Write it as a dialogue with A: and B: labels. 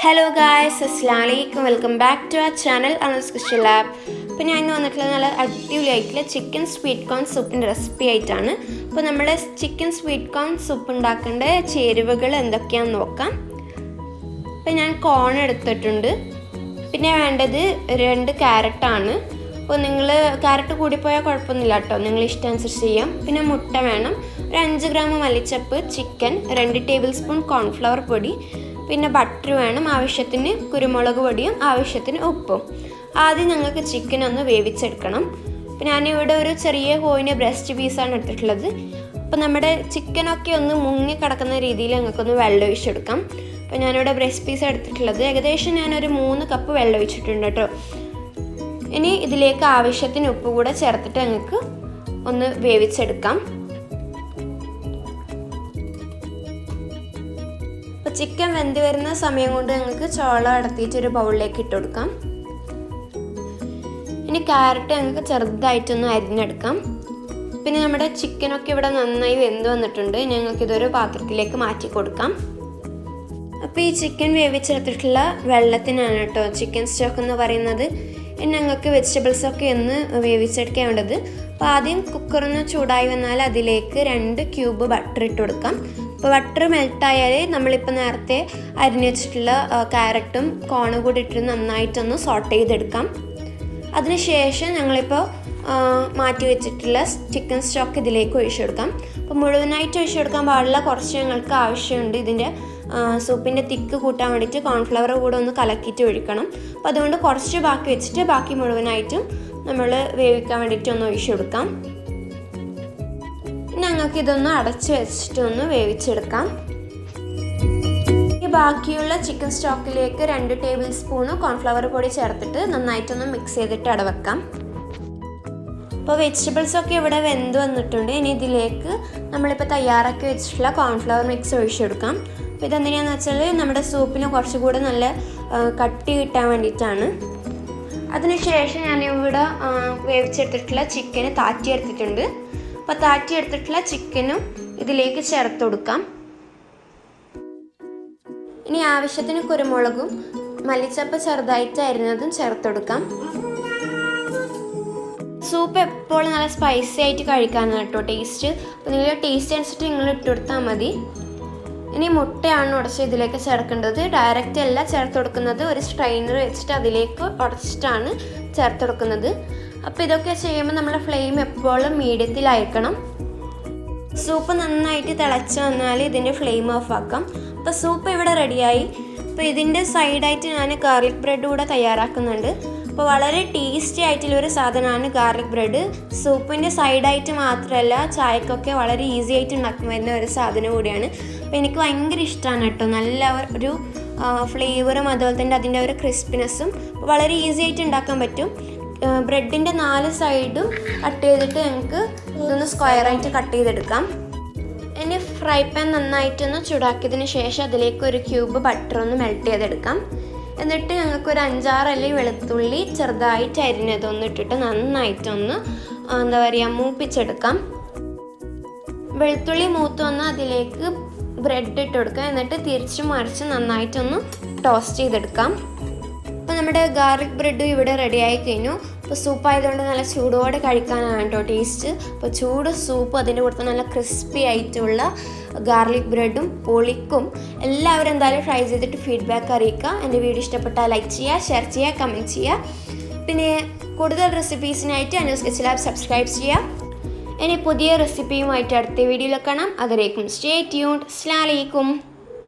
A: Hello guys, അസ്സലാമു അലൈക്കും. Welcome back to our channel Anu's kitchen lab. അപ്പോൾ ഞാൻ ഇന്ന് വന്നിട്ടുള്ള നല്ല അടിപൊളിയായിട്ടുള്ള ചിക്കൻ സ്വീറ്റ് കോൺ സൂപ്പിൻ്റെ റെസിപ്പി ആയിട്ടാണ്. അപ്പോൾ നമ്മൾ ചിക്കൻ സ്വീറ്റ് കോൺ സൂപ്പ് ഉണ്ടാക്കേണ്ട ചേരുവകൾ എന്തൊക്കെയാണെന്ന് നോക്കാം. അപ്പോൾ ഞാൻ കോൺ എടുത്തിട്ടുണ്ട്. പിന്നെ വേണ്ടത് 2 ക്യാരറ്റാണ്. അപ്പോൾ നിങ്ങൾ ക്യാരറ്റ് കൂടിപ്പോയാൽ കുഴപ്പമൊന്നുമില്ല കേട്ടോ, നിങ്ങൾ ഇഷ്ടമനുസരിച്ച് ചെയ്യാം. പിന്നെ മുട്ട വേണം, ഒരു 5 ഗ്രാം മല്ലിച്ചപ്പ്, ചിക്കൻ, 2 ടേബിൾ സ്പൂൺ കോൺഫ്ലവർ പൊടി, പിന്നെ ബട്ടർ വേണം, ആവശ്യത്തിന് കുരുമുളക് പൊടിയും ആവശ്യത്തിന് ഉപ്പും. ആദ്യം ഞങ്ങൾക്ക് ചിക്കൻ ഒന്ന് വേവിച്ചെടുക്കണം. അപ്പോൾ ഞാനിവിടെ ഒരു ചെറിയ കോഴിൻ്റെ ബ്രസ്റ്റ് പീസാണ് എടുത്തിട്ടുള്ളത്. അപ്പോൾ നമ്മുടെ ചിക്കനൊക്കെ ഒന്ന് മുങ്ങി കിടക്കുന്ന രീതിയിൽ ഞങ്ങൾക്കൊന്ന് വെള്ളം ഒഴിച്ചെടുക്കാം. അപ്പോൾ ഞാനിവിടെ ബ്രസ്റ്റ് പീസ് എടുത്തിട്ടുള്ളത് ഏകദേശം ഞാനൊരു 3 കപ്പ് വെള്ളം ഒഴിച്ചിട്ടുണ്ട് കേട്ടോ. ഇനി ഇതിലേക്ക് ആവശ്യത്തിന് ഉപ്പ് കൂടെ ചേർത്തിട്ട് ഞങ്ങൾക്ക് ഒന്ന് വേവിച്ചെടുക്കാം. അപ്പോൾ ചിക്കൻ വെന്ത് വരുന്ന സമയം കൊണ്ട് ഞങ്ങൾക്ക് ചോളം അടത്തിയിട്ട് ഒരു ബൗളിലേക്ക് ഇട്ട് കൊടുക്കാം. ഇനി ക്യാരറ്റ് ഞങ്ങൾക്ക് ചെറുതായിട്ടൊന്ന് അരിഞ്ഞെടുക്കാം. പിന്നെ നമ്മുടെ ചിക്കനൊക്കെ ഇവിടെ നന്നായി വെന്ത് വന്നിട്ടുണ്ട്. ഞങ്ങൾക്കിതൊരു പാത്രത്തിലേക്ക് മാറ്റി കൊടുക്കാം. അപ്പോൾ ഈ ചിക്കൻ വേവിച്ചെടുത്തിട്ടുള്ള വെള്ളത്തിനാണ് കേട്ടോ ചിക്കൻ സ്റ്റോക്ക് എന്ന് പറയുന്നത്. ഇനി ഞങ്ങൾക്ക് വെജിറ്റബിൾസൊക്കെ ഒന്ന് വേവിച്ചെടുക്കാൻ വേണ്ടത്. അപ്പോൾ ആദ്യം കുക്കറൊന്ന് ചൂടായി വന്നാൽ അതിലേക്ക് 2 ക്യൂബ് ബട്ടർ ഇട്ട് കൊടുക്കാം. അപ്പോൾ ബട്ടർ മെൽട്ടായാൽ നമ്മളിപ്പോൾ നേരത്തെ അരിഞ്ഞ് വെച്ചിട്ടുള്ള ക്യാരറ്റും കോണും കൂടി ഇട്ട് നന്നായിട്ടൊന്ന് സോട്ട് ചെയ്തെടുക്കാം. അതിനുശേഷം ഞങ്ങളിപ്പോൾ മാറ്റി വെച്ചിട്ടുള്ള ചിക്കൻ സ്റ്റോക്ക് ഇതിലേക്ക് ഒഴിച്ചെടുക്കാം. അപ്പോൾ മുഴുവനായിട്ട് ഒഴിച്ചെടുക്കാൻ പാടില്ല, കുറച്ച് ഞങ്ങൾക്ക് ആവശ്യമുണ്ട്. ഇതിൻ്റെ സൂപ്പിൻ്റെ തിക്ക് കൂട്ടാൻ വേണ്ടിയിട്ട് കോൺഫ്ലവർ കൂടെ ഒന്ന് കലക്കിയിട്ട് ഒഴിക്കണം. അപ്പോൾ അതുകൊണ്ട് കുറച്ച് ബാക്കി വെച്ചിട്ട് ബാക്കി മുഴുവനായിട്ടും നമ്മൾ വേവിക്കാൻ വേണ്ടിയിട്ട് ഒന്ന് ഒഴിച്ചെടുക്കാം. ഞങ്ങൾക്ക് ഇതൊന്ന് അടച്ച് വെച്ചിട്ട് ഒന്ന് വേവിച്ചെടുക്കാം. ഈ ബാക്കിയുള്ള ചിക്കൻ സ്റ്റോക്കിലേക്ക് 2 ടേബിൾ സ്പൂണ് കോൺഫ്ലവർ പൊടി ചേർത്തിട്ട് നന്നായിട്ടൊന്ന് മിക്സ് ചെയ്തിട്ട് അടവെക്കാം. അപ്പോൾ വെജിറ്റബിൾസൊക്കെ ഇവിടെ വെന്ത് വന്നിട്ടുണ്ട്. ഇനി ഇതിലേക്ക് നമ്മളിപ്പോൾ തയ്യാറാക്കി വെച്ചിട്ടുള്ള കോൺഫ്ലവർ മിക്സ് ഒഴിച്ചെടുക്കാം. അപ്പോൾ ഇതെന്തിനാന്ന് വെച്ചാൽ നമ്മുടെ സൂപ്പിന് കുറച്ചുകൂടെ നല്ല കട്ടി കിട്ടാൻ വേണ്ടിയിട്ടാണ്. അതിനുശേഷം ഞാനിവിടെ വേവിച്ചെടുത്തിട്ടുള്ള ചിക്കന് താറ്റിയെടുത്തിട്ടുണ്ട്. അപ്പോൾ താറ്റിയെടുത്തിട്ടുള്ള ചിക്കനും ഇതിലേക്ക് ചേർത്ത് കൊടുക്കാം. ഇനി ആവശ്യത്തിന് കുരുമുളകും മല്ലിച്ചപ്പ് ചെറുതായിട്ട് അരിഞ്ഞതും ചേർത്ത് കൊടുക്കാം. സൂപ്പ് എപ്പോഴും നല്ല സ്പൈസി ആയിട്ട് കഴിക്കാനാണ് കേട്ടോ ടേസ്റ്റ്. അപ്പോൾ നിങ്ങളുടെ ടേസ്റ്റ് അനുസരിച്ച് നിങ്ങൾ ഇട്ട് കൊടുത്താൽ മതി. ഇനി മുട്ടയാണ് ഉടച്ച് ഇതിലേക്ക് ചേർക്കേണ്ടത്. ഡയറക്റ്റ് അല്ല ചേർത്ത് കൊടുക്കുന്നത്, ഒരു സ്ട്രെയിനർ വെച്ചിട്ട് അതിലേക്ക് ഉടച്ചിട്ടാണ് ചേർത്ത് കൊടുക്കുന്നത്. അപ്പോൾ ഇതൊക്കെ ചെയ്യുമ്പോൾ നമ്മുടെ ഫ്ലെയിം എപ്പോഴും മീഡിയത്തിലായിരിക്കണം. സൂപ്പ് നന്നായിട്ട് തിളച്ച് വന്നാൽ ഇതിൻ്റെ ഫ്ലെയിം ഓഫ് ആക്കാം. അപ്പോൾ സൂപ്പ് ഇവിടെ റെഡിയായി. അപ്പോൾ ഇതിൻ്റെ സൈഡായിട്ട് ഞാൻ ഗാർലിക് ബ്രെഡ് കൂടെ തയ്യാറാക്കുന്നുണ്ട്. അപ്പോൾ വളരെ ടേസ്റ്റി ആയിട്ടുള്ളൊരു സാധനമാണ് ഗാർലിക് ബ്രെഡ്. സൂപ്പിൻ്റെ സൈഡായിട്ട് മാത്രമല്ല ചായക്കൊക്കെ വളരെ ഈസി ആയിട്ട് ഉണ്ടാക്കാൻ വരുന്ന ഒരു സാധനം കൂടിയാണ്. അപ്പോൾ എനിക്ക് ഭയങ്കര ഇഷ്ടമാണ് കേട്ടോ. നല്ല ഒരു ഫ്ലേവറും അതുപോലെ തന്നെ അതിൻ്റെ ഒരു ക്രിസ്പിനെസ്സും വളരെ ഈസി ആയിട്ട് ഉണ്ടാക്കാൻ പറ്റും. ബ്രെഡിൻ്റെ 4 സൈഡും കട്ട് ചെയ്തിട്ട് ഞങ്ങൾക്ക് ഇതൊന്ന് സ്ക്വയറായിട്ട് കട്ട് ചെയ്തെടുക്കാം. ഇനി ഫ്രൈ പാൻ നന്നായിട്ടൊന്ന് ചൂടാക്കിയതിന് ശേഷം അതിലേക്ക് 1 ക്യൂബ് ബട്ടർ ഒന്ന് മെൽറ്റ് ചെയ്തെടുക്കാം. എന്നിട്ട് ഞങ്ങൾക്ക് ഒരു 5-6 അല്ലി വെളുത്തുള്ളി ചെറുതായിട്ട് അരിഞ്ഞതൊന്ന് ഇട്ടിട്ട് നന്നായിട്ടൊന്ന് മൂപ്പിച്ചെടുക്കാം. വെളുത്തുള്ളി മൂത്ത് വന്ന് അതിലേക്ക് ബ്രെഡ് ഇട്ട് കൊടുക്കുക. എന്നിട്ട് തിരിച്ച് മറിച്ച് നന്നായിട്ടൊന്ന് ടോസ്റ്റ് ചെയ്തെടുക്കാം. അപ്പോൾ നമ്മുടെ ഗാർലിക് ബ്രെഡ് ഇവിടെ റെഡിയായി കഴിഞ്ഞു. അപ്പോൾ സൂപ്പ് ആയതുകൊണ്ട് നല്ല ചൂടോടെ കഴിക്കാനാണ് കേട്ടോ ടേസ്റ്റ്. അപ്പോൾ ചൂട് സൂപ്പ് അതിൻ്റെ കൂടെ നല്ല ക്രിസ്പി ആയിട്ടുള്ള ഗാർലിക് ബ്രെഡും പൊളിക്കും. എല്ലാവരും എന്തായാലും ട്രൈ ചെയ്തിട്ട് ഫീഡ്ബാക്ക് അറിയിക്കുക. എൻ്റെ വീഡിയോ ഇഷ്ടപ്പെട്ടാൽ ലൈക്ക് ചെയ്യുക, ഷെയർ ചെയ്യുക, കമൻറ്റ് ചെയ്യുക. പിന്നെ കൂടുതൽ റെസിപ്പീസിനായിട്ട് അനൂസ് കിച്ചൻ ലാബ് സബ്സ്ക്രൈബ് ചെയ്യുക. ഇനി പുതിയ റെസിപ്പിയുമായിട്ട് അടുത്ത വീഡിയോയിൽ കാണാം. അതിലേക്കും സ്റ്റേ ട്യൂൺഡ്. അസ്സലാമു അലൈക്കും.